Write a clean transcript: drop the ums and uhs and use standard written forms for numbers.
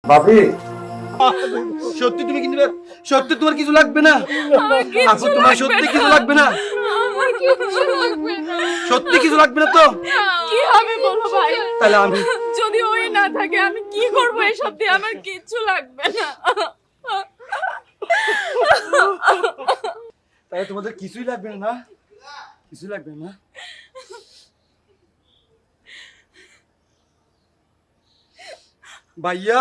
ভাবি সত্যি তুমি কিন্তু সত্যি তোমার কিছু লাগবে না আপু তোমার সত্যি কিছু লাগবে না সত্যি কিছু লাগবে না তো কি হবে বলো ভাই? তাহলে আমি যদি ওই না থাকে আমি কি করবো? এসব দিয়ে আমার কিচ্ছু লাগবে না। তাহলে তোমাদের কিছুই লাগবে না, না কিছুই লাগবে না। ভাইয়া